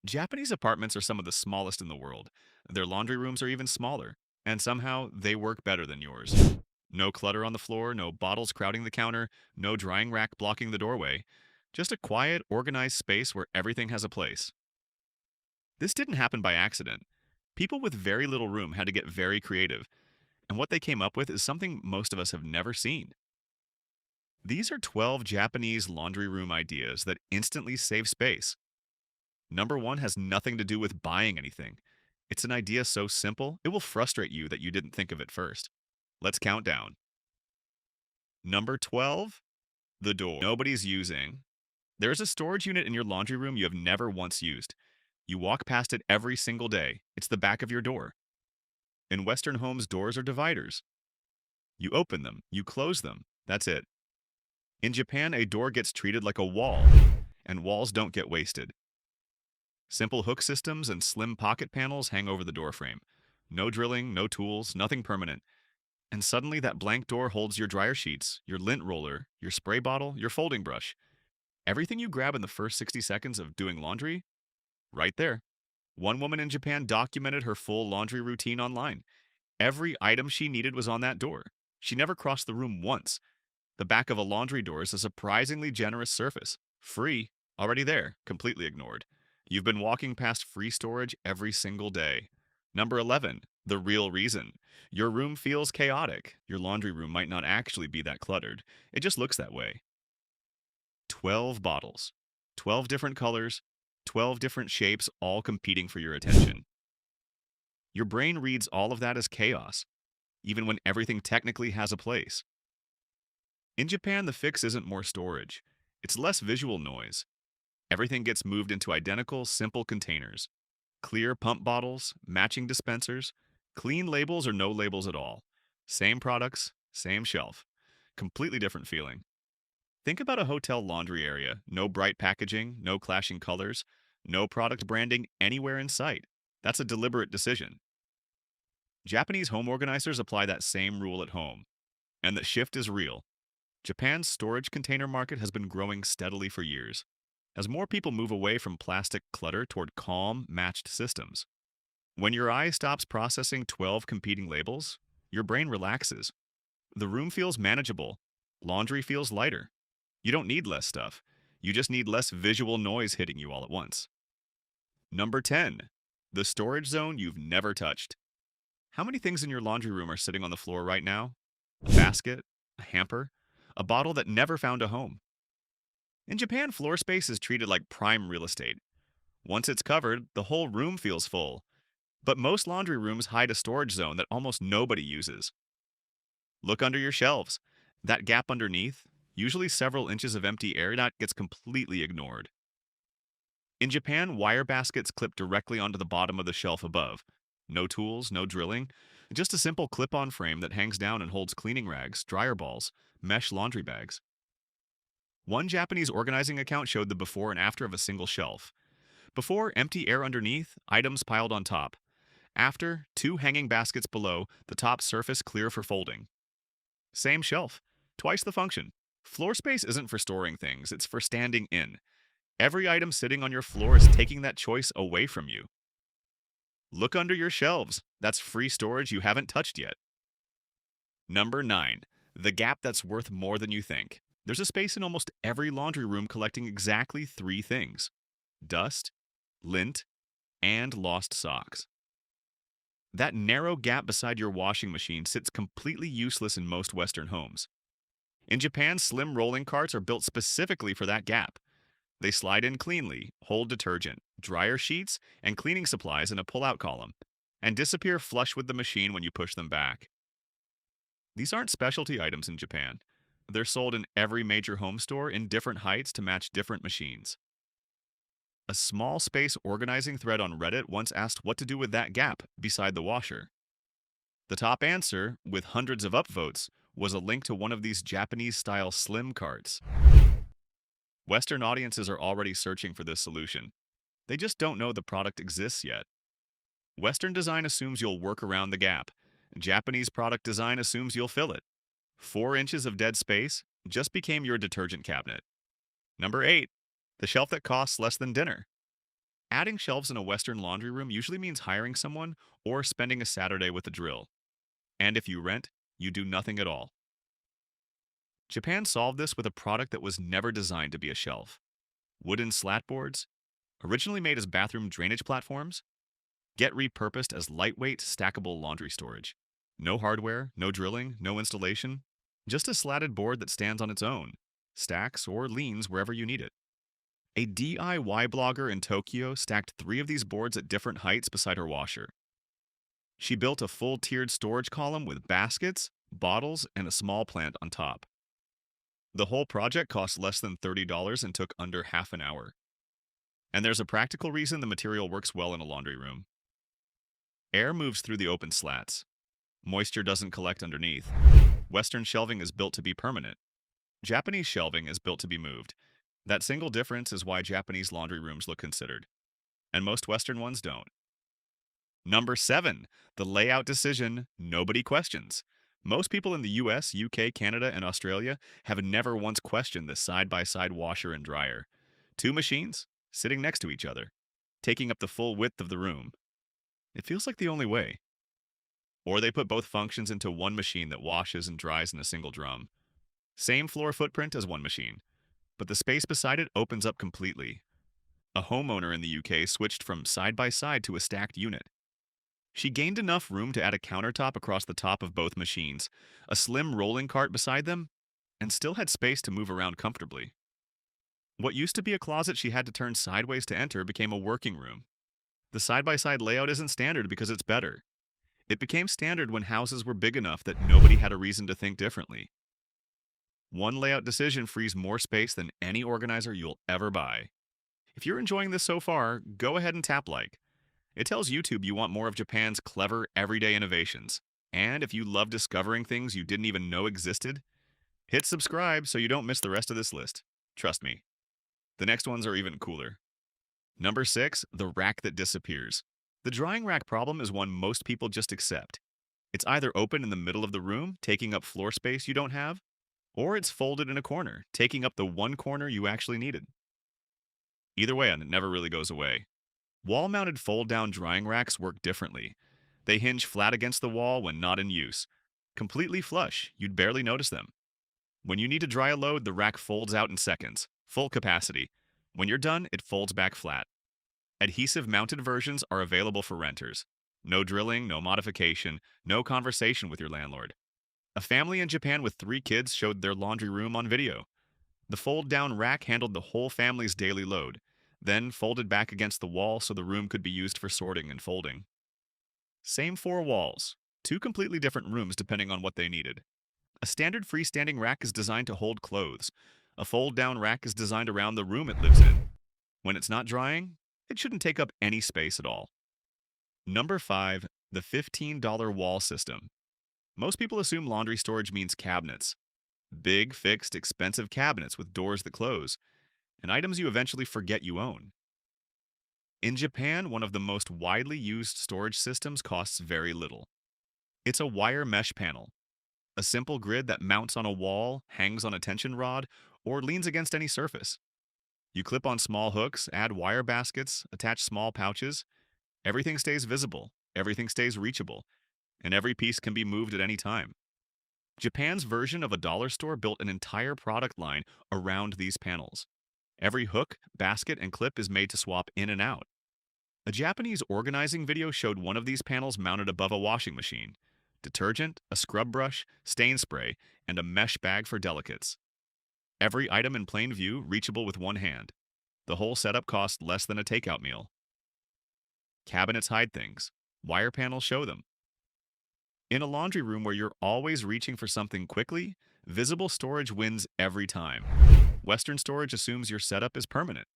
Japanese apartments are some of the smallest in the world. Their laundry rooms are even smaller, and somehow they work better than yours. No clutter on the floor, no bottles crowding the counter, no drying rack blocking the doorway. Just a quiet, organized space where everything has a place. This didn't happen by accident. People with very little room had to get very creative, and what they came up with is something most of us have never seen. These are 12 Japanese laundry room ideas that instantly save space. Number one has nothing to do with buying anything. It's an idea so simple, it will frustrate you that you didn't think of it first. Let's count down. Number 12, the door nobody's using. There's a storage unit in your laundry room you have never once used. You walk past it every single day. It's the back of your door. In Western homes, doors are dividers. You open them, you close them. That's it. In Japan, a door gets treated like a wall, and walls don't get wasted. Simple hook systems and slim pocket panels hang over the doorframe. No drilling, no tools, nothing permanent. And suddenly that blank door holds your dryer sheets, your lint roller, your spray bottle, your folding brush. Everything you grab in the first 60 seconds of doing laundry, right there. One woman in Japan documented her full laundry routine online. Every item she needed was on that door. She never crossed the room once. The back of a laundry door is a surprisingly generous surface. Free, already there, completely ignored. You've been walking past free storage every single day. Number 11, the real reason. Your room feels chaotic. Your laundry room might not actually be that cluttered. It just looks that way. 12 bottles, 12 different colors, 12 different shapes, all competing for your attention. Your brain reads all of that as chaos, even when everything technically has a place. In Japan, the fix isn't more storage, it's less visual noise. Everything gets moved into identical, simple containers. Clear pump bottles, matching dispensers, clean labels or no labels at all. Same products, same shelf. Completely different feeling. Think about a hotel laundry area. No bright packaging, no clashing colors, no product branding anywhere in sight. That's a deliberate decision. Japanese home organizers apply that same rule at home. And the shift is real. Japan's storage container market has been growing steadily for years, as more people move away from plastic clutter toward calm, matched systems. When your eye stops processing 12 competing labels, your brain relaxes. The room feels manageable. Laundry feels lighter. You don't need less stuff. You just need less visual noise hitting you all at once. Number 10, the storage zone you've never touched. How many things in your laundry room are sitting on the floor right now? A basket, a hamper, a bottle that never found a home. In Japan, floor space is treated like prime real estate. Once it's covered, the whole room feels full. But most laundry rooms hide a storage zone that almost nobody uses. Look under your shelves. That gap underneath, usually several inches of empty air, that gets completely ignored. In Japan, wire baskets clip directly onto the bottom of the shelf above. No tools, no drilling, just a simple clip-on frame that hangs down and holds cleaning rags, dryer balls, mesh laundry bags. One Japanese organizing account showed the before and after of a single shelf. Before, empty air underneath, items piled on top. After, two hanging baskets below, the top surface clear for folding. Same shelf, twice the function. Floor space isn't for storing things, it's for standing in. Every item sitting on your floor is taking that choice away from you. Look under your shelves. That's free storage you haven't touched yet. Number 9, the gap that's worth more than you think. There's a space in almost every laundry room collecting exactly three things: dust, lint, and lost socks. That narrow gap beside your washing machine sits completely useless in most Western homes. In Japan, slim rolling carts are built specifically for that gap. They slide in cleanly, hold detergent, dryer sheets, and cleaning supplies in a pull-out column, and disappear flush with the machine when you push them back. These aren't specialty items in Japan. They're sold in every major home store in different heights to match different machines. A small space organizing thread on Reddit once asked what to do with that gap beside the washer. The top answer, with hundreds of upvotes, was a link to one of these Japanese-style slim carts. Western audiences are already searching for this solution. They just don't know the product exists yet. Western design assumes you'll work around the gap. Japanese product design assumes you'll fill it. 4 inches of dead space just became your detergent cabinet. Number 8, the shelf that costs less than dinner. Adding shelves in a Western laundry room usually means hiring someone or spending a Saturday with a drill. And if you rent, you do nothing at all. Japan solved this with a product that was never designed to be a shelf. Wooden slat boards, originally made as bathroom drainage platforms, get repurposed as lightweight, stackable laundry storage. No hardware, no drilling, no installation, just a slatted board that stands on its own, stacks or leans wherever you need it. A DIY blogger in Tokyo stacked 3 of these boards at different heights beside her washer. She built a full tiered storage column with baskets, bottles, and a small plant on top. The whole project cost less than $30 and took under half an hour. And there's a practical reason the material works well in a laundry room. Air moves through the open slats. Moisture doesn't collect underneath. Western shelving is built to be permanent. Japanese shelving is built to be moved. That single difference is why Japanese laundry rooms look considered, and most Western ones don't. Number 7, the layout decision nobody questions. Most people in the US, UK, Canada, and Australia have never once questioned this side by side washer and dryer. 2 machines sitting next to each other, taking up the full width of the room. It feels like the only way. Or they put both functions into one machine that washes and dries in a single drum. Same floor footprint as one machine, but the space beside it opens up completely. A homeowner in the UK switched from side by side to a stacked unit. She gained enough room to add a countertop across the top of both machines, a slim rolling cart beside them, and still had space to move around comfortably. What used to be a closet she had to turn sideways to enter became a working room. The side by side layout isn't standard because it's better. It became standard when houses were big enough that nobody had a reason to think differently. One layout decision frees more space than any organizer you'll ever buy. If you're enjoying this so far, go ahead and tap like. It tells YouTube you want more of Japan's clever, everyday innovations. And if you love discovering things you didn't even know existed, hit subscribe so you don't miss the rest of this list. Trust me. The next ones are even cooler. Number 6, the rack that disappears. The drying rack problem is one most people just accept. It's either open in the middle of the room, taking up floor space you don't have, or it's folded in a corner, taking up the one corner you actually needed. Either way, and it never really goes away. Wall-mounted fold-down drying racks work differently. They hinge flat against the wall when not in use. Completely flush, you'd barely notice them. When you need to dry a load, the rack folds out in seconds, full capacity. When you're done, it folds back flat. Adhesive-mounted versions are available for renters. No drilling, no modification, no conversation with your landlord. A family in Japan with 3 kids showed their laundry room on video. The fold-down rack handled the whole family's daily load, then folded back against the wall so the room could be used for sorting and folding. Same 4 walls, 2 completely different rooms depending on what they needed. A standard freestanding rack is designed to hold clothes. A fold-down rack is designed around the room it lives in. When it's not drying, it shouldn't take up any space at all. Number 5, the $15 wall system. Most people assume laundry storage means cabinets. Big, fixed, expensive cabinets with doors that close, and items you eventually forget you own. In Japan, one of the most widely used storage systems costs very little. It's a wire mesh panel, a simple grid that mounts on a wall, hangs on a tension rod, or leans against any surface. You clip on small hooks, add wire baskets, attach small pouches. Everything stays visible, everything stays reachable, and every piece can be moved at any time. Japan's version of a dollar store built an entire product line around these panels. Every hook, basket, and clip is made to swap in and out. A Japanese organizing video showed one of these panels mounted above a washing machine, detergent, a scrub brush, stain spray, and a mesh bag for delicates. Every item in plain view, reachable with one hand. The whole setup cost less than a takeout meal. Cabinets hide things. Wire panels show them. In a laundry room where you're always reaching for something quickly, visible storage wins every time. Western storage assumes your setup is permanent.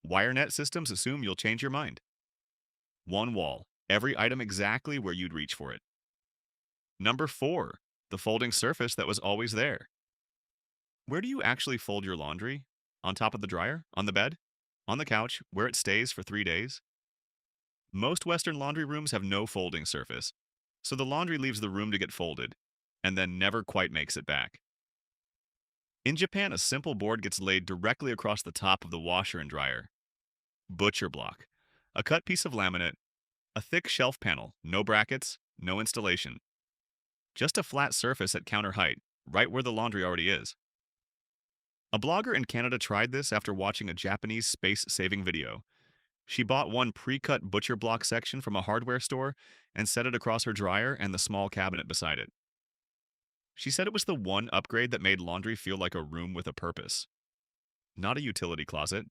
WireNet systems assume you'll change your mind. One wall, every item exactly where you'd reach for it. Number 4, the folding surface that was always there. Where do you actually fold your laundry? On top of the dryer? On the bed? On the couch, where it stays for 3 days? Most Western laundry rooms have no folding surface, so the laundry leaves the room to get folded, and then never quite makes it back. In Japan, a simple board gets laid directly across the top of the washer and dryer. Butcher block. A cut piece of laminate, a thick shelf panel, no brackets, no installation. Just a flat surface at counter height, right where the laundry already is. A blogger in Canada tried this after watching a Japanese space saving video. She bought one pre cut butcher block section from a hardware store and set it across her dryer and the small cabinet beside it. She said it was the one upgrade that made laundry feel like a room with a purpose. Not a utility closet,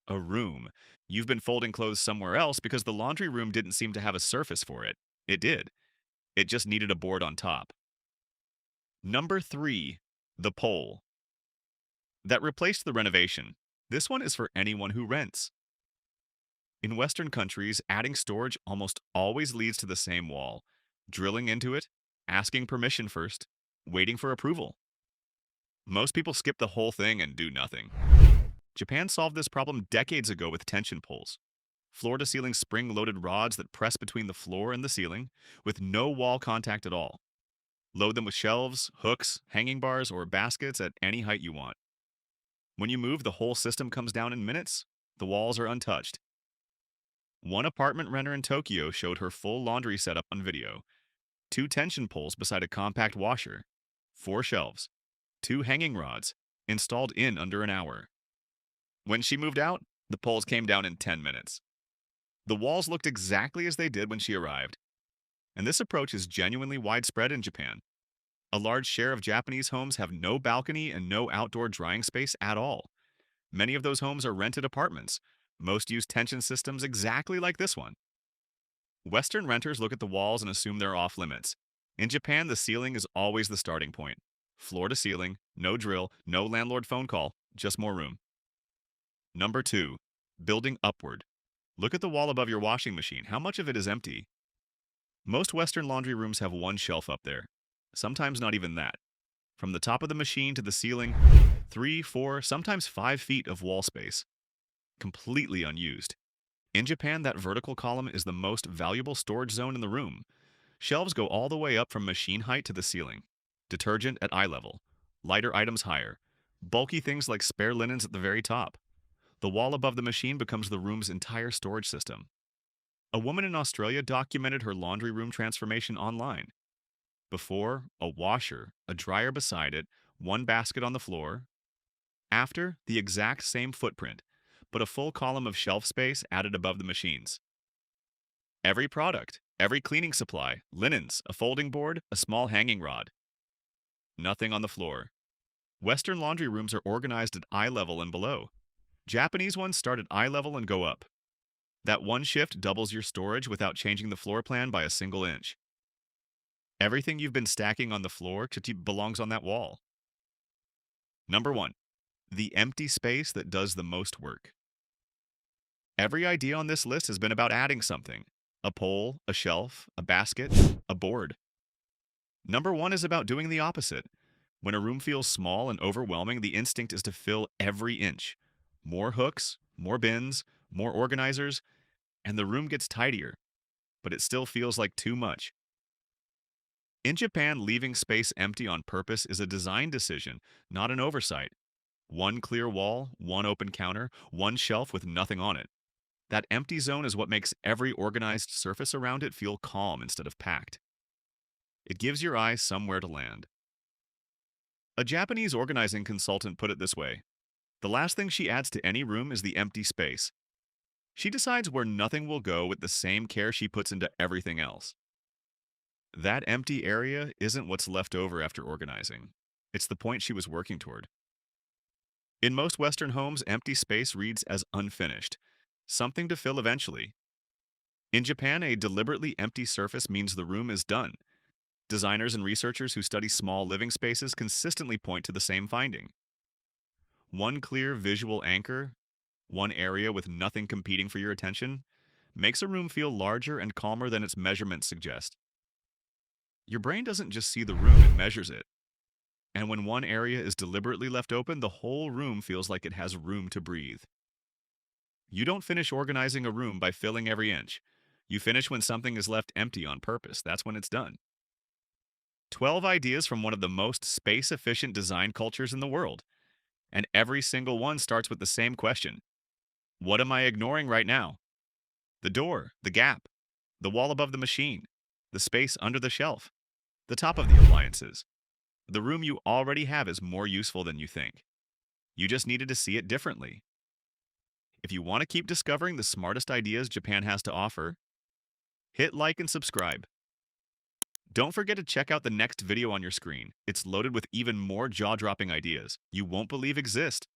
a room. You've been folding clothes somewhere else because the laundry room didn't seem to have a surface for it. It did. It just needed a board on top. Number 3, the pole. That replaced the renovation. This one is for anyone who rents. In Western countries, adding storage almost always leads to the same wall. Drilling into it, asking permission first, waiting for approval. Most people skip the whole thing and do nothing. Japan solved this problem decades ago with tension poles. Floor to ceiling spring loaded rods that press between the floor and the ceiling with no wall contact at all. Load them with shelves, hooks, hanging bars, or baskets at any height you want. When you move, the whole system comes down in minutes. The walls are untouched. One apartment renter in Tokyo showed her full laundry setup on video. 2 tension poles beside a compact washer, 4 shelves, 2 hanging rods, installed in under an hour. When she moved out, the poles came down in 10 minutes. The walls looked exactly as they did when she arrived. And this approach is genuinely widespread in Japan. A large share of Japanese homes have no balcony and no outdoor drying space at all. Many of those homes are rented apartments. Most use tension systems exactly like this one. Western renters look at the walls and assume they're off limits. In Japan, the ceiling is always the starting point. Floor to ceiling, no drill, no landlord phone call, just more room. Number 2, building upward. Look at the wall above your washing machine. How much of it is empty? Most Western laundry rooms have one shelf up there. Sometimes not even that. From the top of the machine to the ceiling, 3, 4, sometimes 5 feet of wall space. Completely unused. In Japan, that vertical column is the most valuable storage zone in the room. Shelves go all the way up from machine height to the ceiling. Detergent at eye level. Lighter items higher. Bulky things like spare linens at the very top. The wall above the machine becomes the room's entire storage system. A woman in Australia documented her laundry room transformation online. Before, a washer, a dryer beside it, one basket on the floor. After, the exact same footprint, but a full column of shelf space added above the machines. Every product, every cleaning supply, linens, a folding board, a small hanging rod. Nothing on the floor. Western laundry rooms are organized at eye level and below. Japanese ones start at eye level and go up. That one shift doubles your storage without changing the floor plan by a single inch. Everything you've been stacking on the floor belongs on that wall. Number 1, the empty space that does the most work. Every idea on this list has been about adding something. A pole, a shelf, a basket, a board. Number 1 is about doing the opposite. When a room feels small and overwhelming, the instinct is to fill every inch. More hooks, more bins, more organizers, and the room gets tidier, but it still feels like too much. In Japan, leaving space empty on purpose is a design decision, not an oversight. One clear wall, one open counter, one shelf with nothing on it. That empty zone is what makes every organized surface around it feel calm instead of packed. It gives your eye somewhere to land. A Japanese organizing consultant put it this way: the last thing she adds to any room is the empty space. She decides where nothing will go with the same care she puts into everything else. That empty area isn't what's left over after organizing. It's the point she was working toward. In most Western homes, empty space reads as unfinished, something to fill eventually. In Japan, a deliberately empty surface means the room is done. Designers and researchers who study small living spaces consistently point to the same finding. One clear visual anchor, one area with nothing competing for your attention, makes a room feel larger and calmer than its measurements suggest. Your brain doesn't just see the room, it measures it. And when one area is deliberately left open, the whole room feels like it has room to breathe. You don't finish organizing a room by filling every inch. You finish when something is left empty on purpose. That's when it's done. 12 ideas from one of the most space-efficient design cultures in the world. And every single one starts with the same question: what am I ignoring right now? The door, the gap, the wall above the machine, the space under the shelf, the top of the appliances. The room you already have is more useful than you think. You just needed to see it differently. If you want to keep discovering the smartest ideas Japan has to offer, hit like and subscribe. Don't forget to check out the next video on your screen. It's loaded with even more jaw-dropping ideas you won't believe exist.